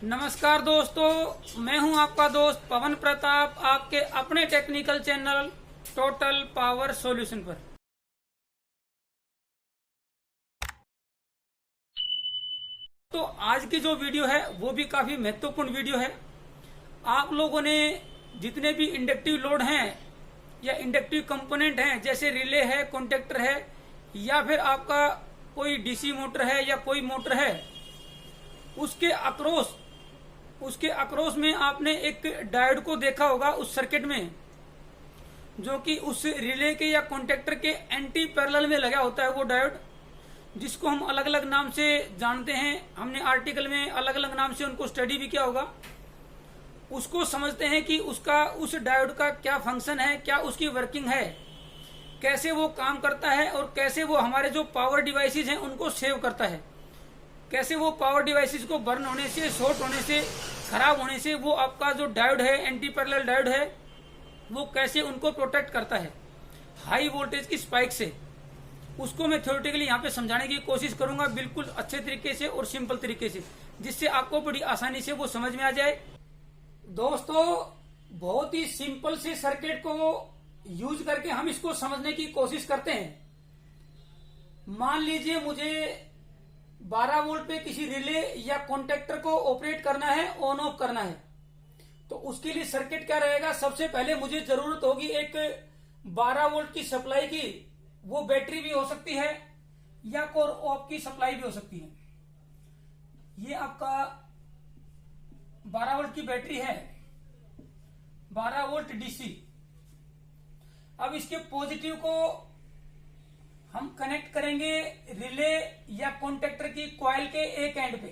नमस्कार दोस्तों, मैं हूं आपका दोस्त पवन प्रताप, आपके अपने technical channel total power solution पर। तो आज की जो वीडियो है वो भी काफी महत्वपूर्ण वीडियो है। आप लोगों ने जितने भी इंडक्टिव लोड हैं या इंडक्टिव कंपोनेंट हैं, जैसे रिले है, कॉन्टेक्टर है, या फिर आपका कोई डीसी मोटर है या कोई मोटर है, उसके अक्रॉस में आपने एक डायोड को देखा होगा उस सर्किट में, जो कि उस रिले के या कॉन्टेक्टर के एंटी पैरेलल में लगा होता है। वो डायोड जिसको हम अलग अलग नाम से जानते हैं, हमने आर्टिकल में अलग अलग नाम से उनको स्टडी भी किया होगा। उसको समझते हैं कि उस डायोड का क्या फंक्शन है, क्या उसकी वर्किंग है, कैसे वो काम करता है और कैसे वो हमारे जो पावर डिवाइसेज हैं उनको सेव करता है, कैसे वो पावर डिवाइसेस को बर्न होने से, शॉर्ट होने से, खराब होने से वो आपका जो डायोड है, एंटी पैरेलल डायोड है, वो कैसे उनको प्रोटेक्ट करता है हाई वोल्टेज की स्पाइक से। उसको मैं थ्योरेटिकली यहाँ पे समझाने की कोशिश करूंगा, बिल्कुल अच्छे तरीके से और सिंपल तरीके से, जिससे आपको बड़ी आसानी से वो समझ में आ जाए। दोस्तों, बहुत ही सिंपल से सर्किट को यूज करके हम इसको समझने की कोशिश करते हैं। मान लीजिए मुझे 12 वोल्ट पे किसी रिले या कॉन्टेक्टर को ऑपरेट करना है, ऑन ऑफ करना है, तो उसके लिए सर्किट क्या रहेगा। सबसे पहले मुझे जरूरत होगी एक 12 वोल्ट की सप्लाई की। वो बैटरी भी हो सकती है या कोर ऑफ की सप्लाई भी हो सकती है। ये आपका 12 वोल्ट की बैटरी है, 12 वोल्ट डीसी। अब इसके पॉजिटिव को हम कनेक्ट करेंगे रिले या कॉन्टेक्टर की कॉइल के एक एंड पे।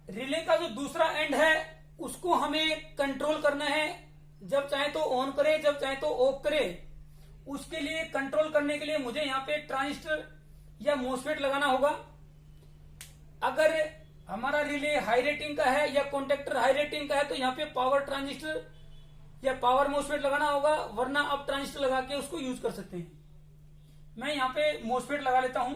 रिले का जो दूसरा एंड है उसको हमें कंट्रोल करना है, जब चाहे तो ऑन करे, जब चाहे तो ऑफ करे। उसके लिए कंट्रोल करने के लिए मुझे यहाँ पे ट्रांजिस्टर या मोसफेट लगाना होगा। अगर हमारा रिले हाई रेटिंग का है या कॉन्टेक्टर हाई रेटिंग का है तो यहाँ पे पावर ट्रांजिस्टर या पावर मोसफेट लगाना होगा, वरना आप ट्रांजिस्टर लगा के उसको यूज कर सकते हैं। मैं यहाँ पे मोसफेट लगा लेता हूं।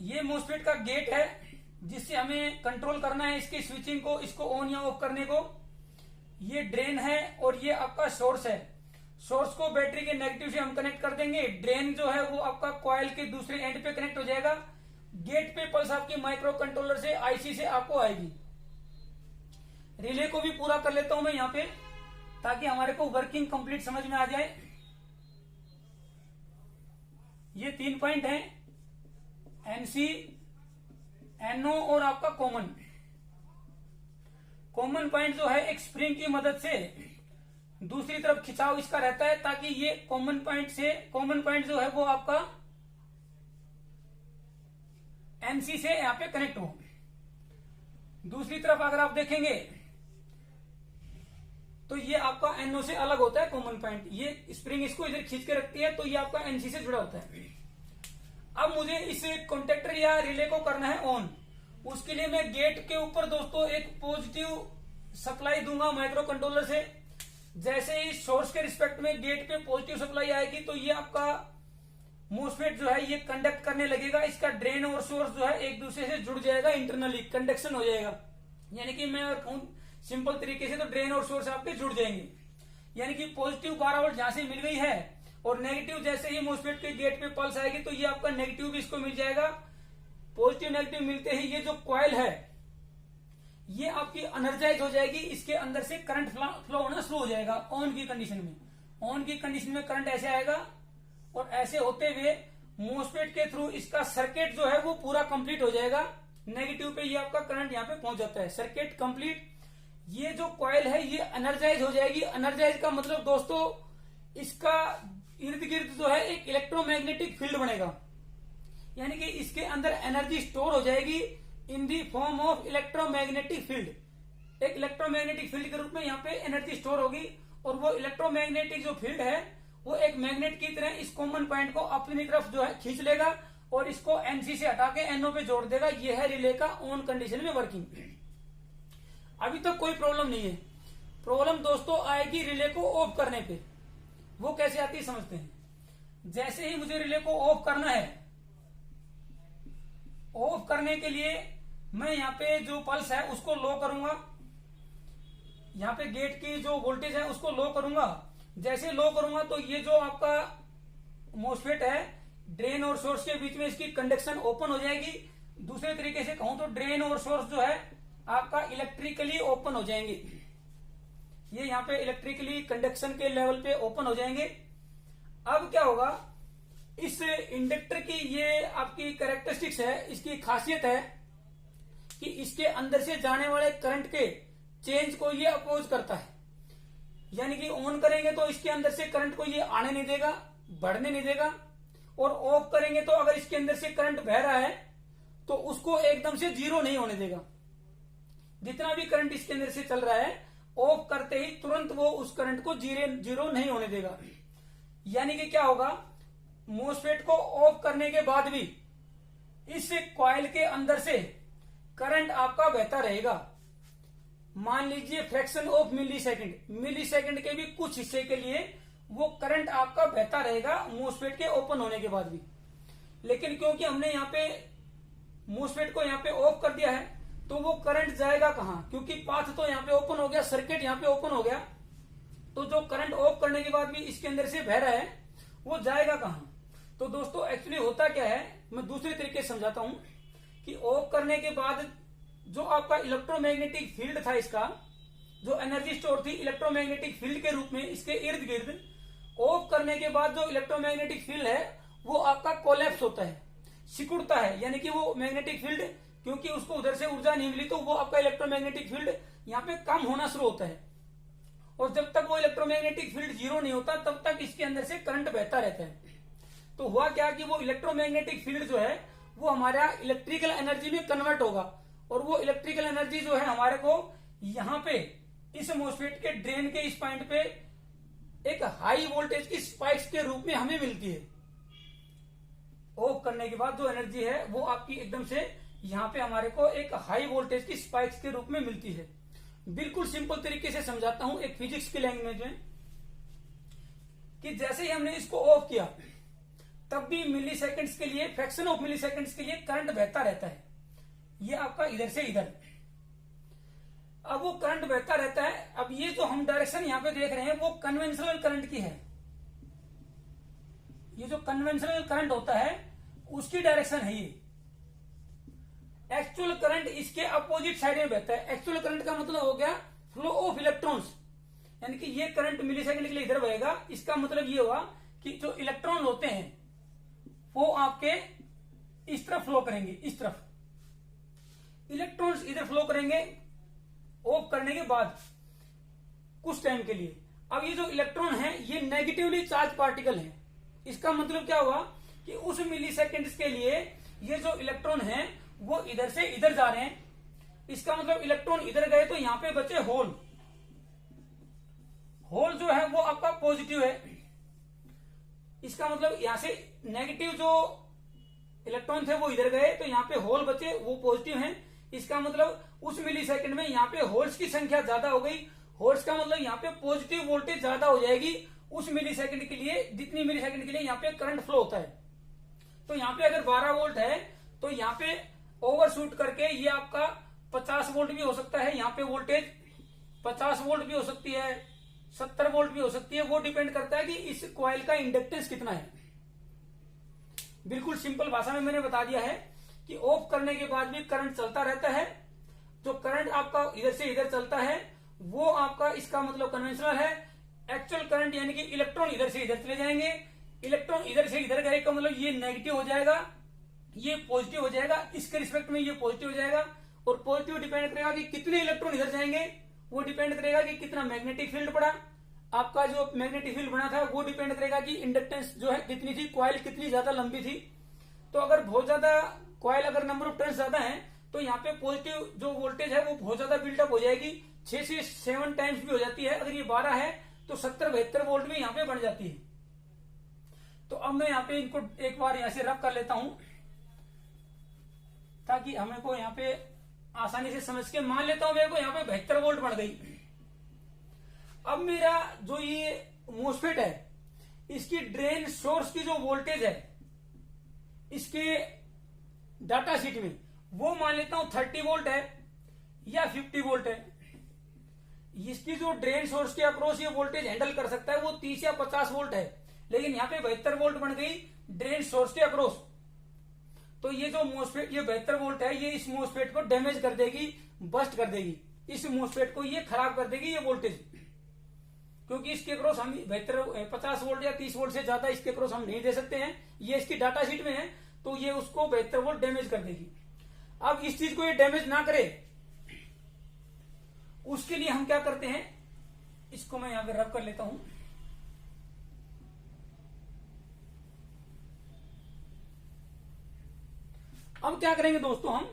ये मोसफेट का गेट है जिससे हमें कंट्रोल करना है इसकी स्विचिंग को, इसको ऑन या ऑफ करने को। ये ड्रेन है और ये आपका सोर्स है। सोर्स को बैटरी के नेगेटिव से हम कनेक्ट कर देंगे। ड्रेन जो है वो आपका कॉइल के दूसरे एंड पे कनेक्ट हो जाएगा। गेट पे पल्स आपकी माइक्रो कंट्रोलर से, आईसी से आपको आएगी। रिले को भी पूरा कर लेता हूं मैं यहाँ पे, ताकि हमारे को वर्किंग कंप्लीट समझ में आ जाए। ये 3 पॉइंट हैं, एनसी, एनओ और आपका कॉमन पॉइंट जो है एक स्प्रिंग की मदद से दूसरी तरफ खिंचाव इसका रहता है, ताकि ये कॉमन पॉइंट जो है वो आपका एनसी से यहां पे कनेक्ट हो। दूसरी तरफ अगर आप देखेंगे तो ये आपका एनओ से अलग होता है कॉमन पॉइंट। ये स्प्रिंग इसको इधर खींच के रखती है, तो ये आपका एनसी से जुड़ा होता है। अब मुझे इस कॉन्टेक्टर या रिले को करना है ऑन। उसके लिए मैं गेट के ऊपर दोस्तों एक पॉजिटिव सप्लाई दूंगा माइक्रो कंट्रोलर से। जैसे ही सोर्स के रिस्पेक्ट में गेट पे पॉजिटिव सप्लाई आएगी तो ये आपका मोसफेट जो है ये कंडक्ट करने लगेगा। इसका ड्रेन और सोर्स जो है एक दूसरे से जुड़ जाएगा, इंटरनली कंडक्शन हो जाएगा। यानी कि मैं अगर कहूं सिंपल तरीके से तो ड्रेन और सोर्स आपके जुड़ जाएंगे। यानी कि पॉजिटिव 12 वोल्ट जहां से मिल गई है और नेगेटिव जैसे ही मोसफेट के गेट पे पल्स आएगी तो ये आपका नेगेटिव भी इसको मिल जाएगा। पॉजिटिव नेगेटिव मिलते ही ये जो कॉइल है ये आपकी एनर्जाइज हो जाएगी। इसके अंदर से करंट फ्लो होना शुरू हो जाएगा ऑन की कंडीशन में। ऑन की कंडीशन में करंट ऐसे आएगा और ऐसे होते हुए मोसफेट के थ्रू इसका सर्किट जो है वो पूरा कंप्लीट हो जाएगा। नेगेटिव पे ये आपका करंट यहाँ पे पहुंच जाता है, सर्किट कंप्लीट। ये जो कॉइल है ये एनर्जाइज हो जाएगी। एनर्जाइज का मतलब दोस्तों इसका इर्द गिर्द जो है एक इलेक्ट्रोमैग्नेटिक फील्ड बनेगा। यानी कि इसके अंदर एनर्जी स्टोर हो जाएगी in the form of electromagnetic field. एक इलेक्ट्रोमैग्नेटिक फील्ड के रूप में यहाँ पे एनर्जी स्टोर होगी और वो इलेक्ट्रोमैग्नेटिक जो फील्ड है वो एक मैग्नेट की तरह इस कॉमन पॉइंट को अपनी तरफ जो है खींच लेगा और इसको एनसी से हटा के एनओ पे जोड़ देगा। ये है रिले का ऑन कंडीशन में वर्किंग। अभी तक कोई प्रॉब्लम नहीं है। प्रॉब्लम दोस्तों आएगी रिले को ऑफ करने पे। वो कैसे आती है समझते हैं। जैसे ही मुझे रिले को ऑफ करना है, ऑफ करने के लिए मैं यहाँ पे जो पल्स है उसको लो करूंगा, यहाँ पे गेट की जो वोल्टेज है उसको लो करूंगा। जैसे लो करूंगा तो ये जो आपका मोस्फेट है, ड्रेन और सोर्स के बीच में इसकी कंडक्शन ओपन हो जाएगी। दूसरे तरीके से कहूं तो ड्रेन और सोर्स जो है आपका इलेक्ट्रिकली ओपन हो जाएंगे। ये यहाँ पे इलेक्ट्रिकली कंडक्शन के लेवल पे ओपन हो जाएंगे। अब क्या होगा, इस इंडक्टर की ये आपकी कैरेक्टरिस्टिक्स है, इसकी खासियत है कि इसके अंदर से जाने वाले करंट के चेंज को ये अपोज करता है। यानी कि ऑन करेंगे तो इसके अंदर से करंट को ये आने नहीं देगा, बढ़ने नहीं देगा, और ऑफ करेंगे तो अगर इसके अंदर से करंट बह रहा है तो उसको एकदम से जीरो नहीं होने देगा। जितना भी करंट इसके अंदर से चल रहा है, ऑफ करते ही तुरंत वो उस करंट को जीरो नहीं होने देगा। यानी कि क्या होगा, मोस्फेट को ऑफ करने के बाद भी इस कॉइल के अंदर से करंट आपका बहता रहेगा। मान लीजिए फ्रैक्शन ऑफ मिली सेकेंड के भी कुछ हिस्से के लिए वो करंट आपका बहता रहेगा मोस्फेट के ओपन होने के बाद भी। लेकिन क्योंकि हमने यहाँ पे मोस्फेट को यहाँ पे ऑफ कर दिया है तो वो करंट जाएगा कहां, क्योंकि पाथ तो यहाँ पे ओपन हो गया, सर्किट यहाँ पे ओपन हो गया, तो जो करंट ऑफ करने के बाद भी इसके अंदर से बह रहा है वो जाएगा कहां। तो दोस्तों एक्चुअली होता क्या है, मैं दूसरे तरीके से समझाता हूं कि ऑफ करने के बाद जो आपका इलेक्ट्रोमैग्नेटिक फील्ड था, इसका जो एनर्जी स्टोर थी इलेक्ट्रोमैग्नेटिक फील्ड के रूप में इसके इर्द गिर्द, ऑफ करने के बाद जो इलेक्ट्रोमैग्नेटिक फील्ड है वो आपका कोलैप्स होता है, सिकुड़ता है। यानी कि वो मैग्नेटिक फील्ड, क्योंकि उसको उधर से ऊर्जा नहीं मिली तो वो आपका इलेक्ट्रोमैग्नेटिक फील्ड यहाँ पे कम होना शुरू होता है। और जब तक वो इलेक्ट्रोमैग्नेटिक फील्ड जीरो नहीं होता तब तक इसके अंदर से करंट बहता रहता है। तो हुआ क्या कि वो इलेक्ट्रोमैग्नेटिक फील्ड जो है वो हमारा इलेक्ट्रिकल एनर्जी में कन्वर्ट होगा, और वो इलेक्ट्रिकल एनर्जी जो है हमारे को यहाँ पे इस मोस्फेट के ड्रेन के इस पॉइंट पे एक हाई वोल्टेज की स्पाइक्स के रूप में हमें मिलती है। ऑफ करने के बाद जो एनर्जी है वो आपकी एकदम से यहाँ पे हमारे को एक हाई वोल्टेज की स्पाइक्स के रूप में मिलती है। बिल्कुल सिंपल तरीके से समझाता हूं एक फिजिक्स की लैंग्वेज में, कि जैसे ही हमने इसको ऑफ किया तब भी मिली सेकेंड्स के लिए, फ्रैक्शन ऑफ मिली सेकेंड्स के लिए करंट बहता रहता है। ये आपका इधर से इधर, अब वो करंट बहता रहता है। अब ये जो हम डायरेक्शन यहाँ पे देख रहे हैं वो कन्वेंशनल करंट की है। ये जो कन्वेंशनल करंट होता है उसकी डायरेक्शन है ये। एक्चुअल करंट इसके अपोजिट साइड में बहता है। एक्चुअल करंट का मतलब हो गया फ्लो ऑफ इलेक्ट्रॉन्स, यानी कि ये करंट मिली सेकेंड के लिए इधर बहेगा। इसका मतलब ये हुआ कि जो इलेक्ट्रॉन होते हैं वो आपके इस तरफ फ्लो करेंगे, इस तरफ इलेक्ट्रॉन्स इधर फ्लो करेंगे ऑफ करने के बाद कुछ टाइम के लिए। अब ये जो इलेक्ट्रॉन है ये नेगेटिवली चार्ज पार्टिकल है। इसका मतलब क्या हुआ कि उस मिली सेकेंड्स के लिए ये जो इलेक्ट्रॉन है वो इधर से इधर जा रहे हैं। इसका मतलब इलेक्ट्रॉन इधर गए तो यहां पे बचे होल। होल जो है वो आपका पॉजिटिव है। इसका मतलब यहां से नेगेटिव जो इलेक्ट्रॉन थे वो इधर गए तो यहाँ पे होल बचे, वो पॉजिटिव हैं। इसका मतलब उस मिली सेकेंड में यहाँ पे होल्स की संख्या ज्यादा हो गई। होल्स का मतलब यहाँ पे पॉजिटिव वोल्टेज ज्यादा हो जाएगी उस मिली सेकेंड के लिए, जितनी मिली सेकेंड के लिए यहाँ पे करंट फ्लो होता है। तो यहाँ पे अगर 12 वोल्ट है तो यहाँ पे ओवरशूट करके ये आपका 50 वोल्ट भी हो सकता है। यहाँ पे वोल्टेज 50 वोल्ट भी हो सकती है, 70 वोल्ट भी हो सकती है। वो डिपेंड करता है कि इस कॉइल का इंडक्टेंस कितना है। बिल्कुल सिंपल भाषा में मैंने बता दिया है कि ऑफ करने के बाद भी करंट चलता रहता है। जो करंट आपका इधर से इधर चलता है वो आपका, इसका मतलब कन्वेंशनल है। एक्चुअल करंट यानी कि इलेक्ट्रॉन इधर से इधर चले जाएंगे। इलेक्ट्रॉन इधर से इधर गए का मतलब ये नेगेटिव हो जाएगा, ये पॉजिटिव हो जाएगा। इसके रिस्पेक्ट में ये पॉजिटिव हो जाएगा। और पॉजिटिव डिपेंड करेगा कि कितने इलेक्ट्रॉन इधर जाएंगे, वो डिपेंड करेगा कि कितना मैग्नेटिक फील्ड पड़ा। आपका जो मैग्नेटिक फील्ड बना था वो डिपेंड करेगा कि इंडक्टेंस जो है कितनी थी, कॉइल कितनी ज्यादा लंबी थी। तो अगर बहुत ज्यादा कॉइल, अगर नंबर ऑफ टर्न्स ज्यादा है तो यहाँ पे पॉजिटिव जो वोल्टेज है वो बहुत ज्यादा बिल्डअप हो जाएगी, 6 से 7 टाइम्स भी हो जाती है। अगर ये 12 है तो 70-72 वोल्ट भी यहाँ पे बढ़ जाती है। तो अब मैं यहाँ पे इनको एक बार यहाँ से रब कर लेता हूं ताकि हमें को यहाँ पे आसानी से समझ के। मान लेता हूं मेरे को यहाँ पे 72 वोल्ट बढ़ गई। अब मेरा जो ये मोस्फेट है इसकी ड्रेन सोर्स की जो वोल्टेज है इसके डाटा शीट में, वो मान लेता हूं 30 वोल्ट है या 50 वोल्ट है। इसकी जो ड्रेन सोर्स के अक्रॉस ये वोल्टेज हैंडल कर सकता है वो 30 या 50 वोल्ट है, लेकिन यहाँ पे 72 वोल्ट बन गई ड्रेन सोर्स के अक्रॉस। तो ये जो मोस्फेट, ये 72 वोल्ट है, ये इस मोस्फेट को डैमेज कर देगी, बस्ट कर देगी, इस मोस्फेट को ये खराब कर देगी ये वोल्टेज, क्योंकि इसके अक्रॉस हम 50 वोल्ट या 30 वोल्ट से ज्यादा इसके अक्रॉस हम नहीं दे सकते हैं, ये इसकी डाटा शीट में है, तो ये उसको 72 वोल्ट डैमेज कर देगी। अब इस चीज को ये डैमेज ना करे उसके लिए हम क्या करते हैं, इसको मैं यहां पे रब कर लेता हूं। अब क्या करेंगे दोस्तों, हम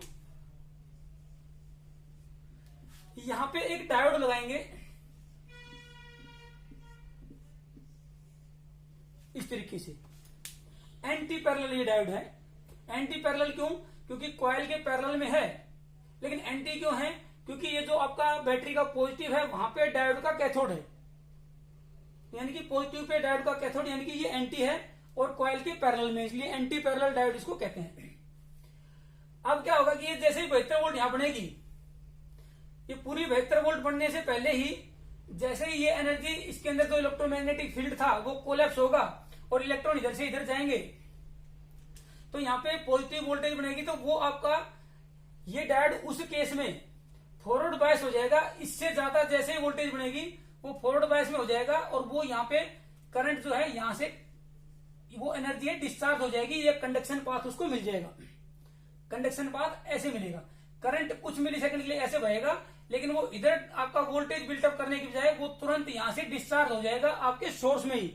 यहां पे एक डायोड लगाएंगे इस तरीके से। एंटी पैरेलल ये डायोड है। एंटी पैरेलल क्यों? क्योंकि कॉइल के पैरेलल में है, लेकिन एंटी क्यों है? क्योंकि ये जो आपका बैटरी का पॉजिटिव है वहां पे डायोड का कैथोड है, यानी कि पॉजिटिव पे डायोड का कैथोड, यानी कि ये एंटी है और कॉइल के पैरेलल में, इसलिए एंटी पैरेलल डायोड इसको कहते हैं। अब क्या होगा कि ये जैसे ही 72 वोल्ट यहां बनेगी, ये पूरी 72 वोल्ट बनने से पहले ही जैसे ही ये एनर्जी, इसके अंदर जो इलेक्ट्रोमैग्नेटिक फील्ड था वो कोलैप्स होगा और इलेक्ट्रॉन इधर से इधर जाएंगे, तो यहाँ पे पॉजिटिव वोल्टेज बनेगी। तो वो आपका ये डायोड उस केस में फॉरवर्ड बायस हो जाएगा, इससे ज्यादा जैसे ही वोल्टेज बनेगी वो फॉरवर्ड बायस में हो जाएगा और वो यहाँ पे करंट जो है यहां से वो एनर्जी है डिस्चार्ज हो जाएगी, ये कंडक्शन पाथ उसको मिल जाएगा। कंडक्शन पाथ ऐसे मिलेगा, करंट कुछ मिली सेकंड के लिए ऐसे बहेगा, लेकिन वो इधर आपका वोल्टेज बिल्टअप करने की बजाय वो तुरंत यहां से डिस्चार्ज हो जाएगा आपके सोर्स में ही,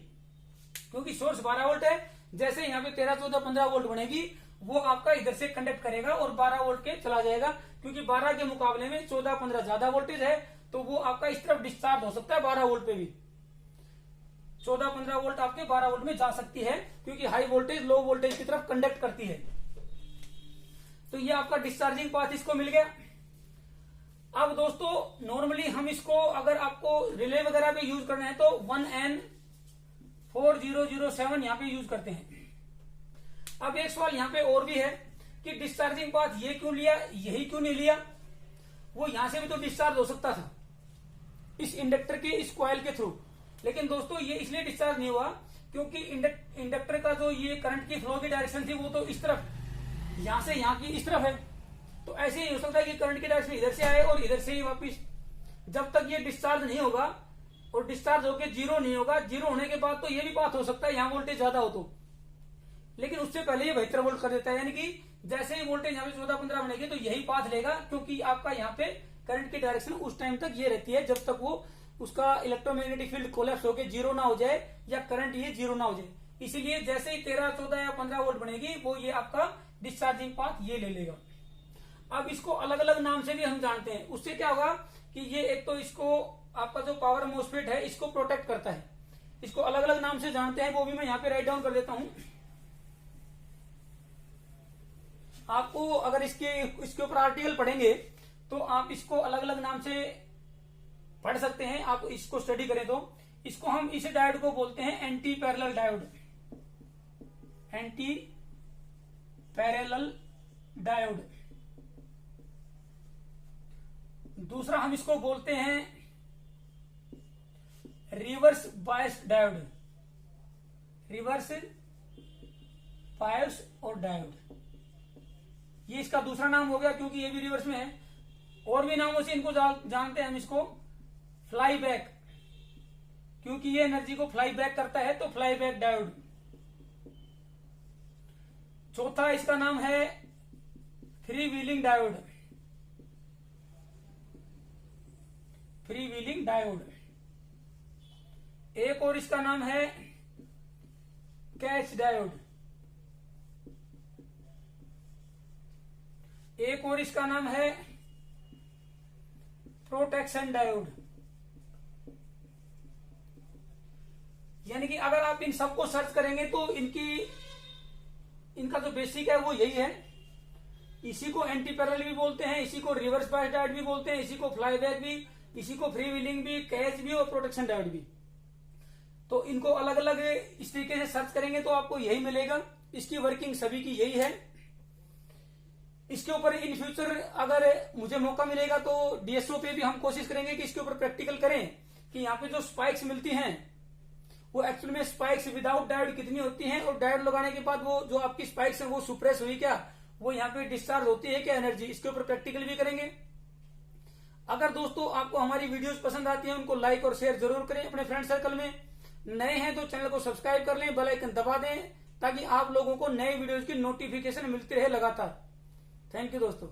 क्योंकि सोर्स 12 वोल्ट है। जैसे यहाँ पे 13, 14, 15 वोल्ट बनेगी वो आपका इधर से कंडक्ट करेगा और 12 वोल्ट के चला जाएगा, क्योंकि 12 के मुकाबले में 14, 15 ज्यादा वोल्टेज है, तो वो आपका इस तरफ डिस्चार्ज हो सकता है 12 वोल्ट पे भी। 14, 15 वोल्ट आपके 12 वोल्ट में जा सकती है, क्योंकि हाई वोल्टेज लो वोल्टेज की तरफ कंडक्ट करती है। तो ये आपका डिस्चार्जिंग पाथ इसको मिल गया। अब दोस्तों नॉर्मली हम इसको, अगर आपको रिले वगैरह पे यूज करना है तो 1N4007 यहाँ पे यूज करते हैं। अब एक सवाल यहाँ पे और भी है कि डिस्चार्जिंग पाथ ये क्यों लिया, यही क्यों नहीं लिया? वो यहां से भी तो डिस्चार्ज हो सकता था इस इंडक्टर के, इस कॉइल के थ्रू, लेकिन दोस्तों ये इसलिए डिस्चार्ज नहीं हुआ क्योंकि इंडक्टर का जो ये करंट की फ्लो की डायरेक्शन थी वो तो इस तरफ, यहां से यहां की इस तरफ है, तो ऐसे ही हो सकता है कि करंट की डायरेक्शन इधर से आए और इधर से ही वापिस। जब तक ये डिस्चार्ज नहीं होगा और डिस्चार्ज होकर जीरो नहीं होगा, जीरो होने के बाद तो ये भी बात हो सकता है यहाँ वोल्टेज ज्यादा हो तो, लेकिन उससे पहले ये 72 वोल्ट कर देता है, यानी कि जैसे ही वोल्टेज यहाँ पे 14, 15 बनेगी तो यही पाथ लेगा, क्योंकि आपका यहाँ पे करंट की डायरेक्शन उस टाइम तक ये रहती है जब तक वो उसका इलेक्ट्रोमैग्नेटिक फील्ड कोलैप्स होकर जीरो ना हो जाए या करंट ये जीरो ना हो जाए। इसीलिए जैसे ही 13, 14 या 15 वोल्ट बनेगी वो ये आपका डिस्चार्जिंग पाथ ये ले लेगा। अब इसको अलग अलग नाम से भी हम जानते हैं। उससे क्या होगा कि ये एक तो इसको आपका जो पावर मोस्फेट है इसको प्रोटेक्ट करता है, इसको अलग अलग नाम से जानते हैं, वो भी मैं यहाँ पे राइट डाउन कर देता हूं। आपको अगर इसके ऊपर आर्टिकल पढ़ेंगे तो आप इसको अलग अलग नाम से पढ़ सकते हैं, आप इसको स्टडी करें तो। इसको हम इस डायोड को बोलते हैं anti parallel diode, anti parallel diode. दूसरा हम इसको बोलते हैं reverse bias diode, reverse bias और डायोड, ये इसका दूसरा नाम हो गया क्योंकि ये भी रिवर्स में है। और भी नामों से इनको जानते हैं हम इसको फ्लाई बैक, क्योंकि ये एनर्जी को फ्लाई बैक करता है तो फ्लाई बैक डायोड। चौथा इसका नाम है free wheeling diode, free wheeling diode. एक और इसका नाम है कैच डायोड, एक और इसका नाम है प्रोटेक्शन डायोड। यानी कि अगर आप इन सबको सर्च करेंगे तो इनका जो बेसिक है वो यही है। इसी को एंटी पैरेलल भी बोलते हैं, इसी को रिवर्स बायस डायोड भी बोलते हैं, इसी को फ्लाई बैक भी, इसी को फ्री व्हीलिंग भी, कैच भी और प्रोटेक्शन डायोड भी। तो इनको अलग अलग इस तरीके से सर्च करेंगे तो आपको यही मिलेगा। इसकी वर्किंग सभी की यही है। इसके ऊपर इन फ्यूचर अगर मुझे मौका मिलेगा तो डीएसओ पे भी हम कोशिश करेंगे कि इसके ऊपर प्रैक्टिकल करें कि यहाँ पे जो स्पाइक्स मिलती हैं वो एक्चुअल में स्पाइक्स विदाउट डायोड कितनी होती हैं, और डायोड लगाने के बाद वो जो आपकी स्पाइक्स है वो सुप्रेस हुई क्या, वो यहाँ पे डिस्चार्ज होती है क्या एनर्जी, इसके ऊपर प्रैक्टिकल भी करेंगे। अगर दोस्तों आपको हमारी वीडियोस पसंद आती हैं उनको लाइक और शेयर जरूर करें अपने फ्रेंड सर्कल में। नए हैं तो चैनल को सब्सक्राइब कर लें, बेल आइकन दबा दें ताकि आप लोगों को नए वीडियोस की नोटिफिकेशन मिलती रहे लगातार। थैंक यू दोस्तों।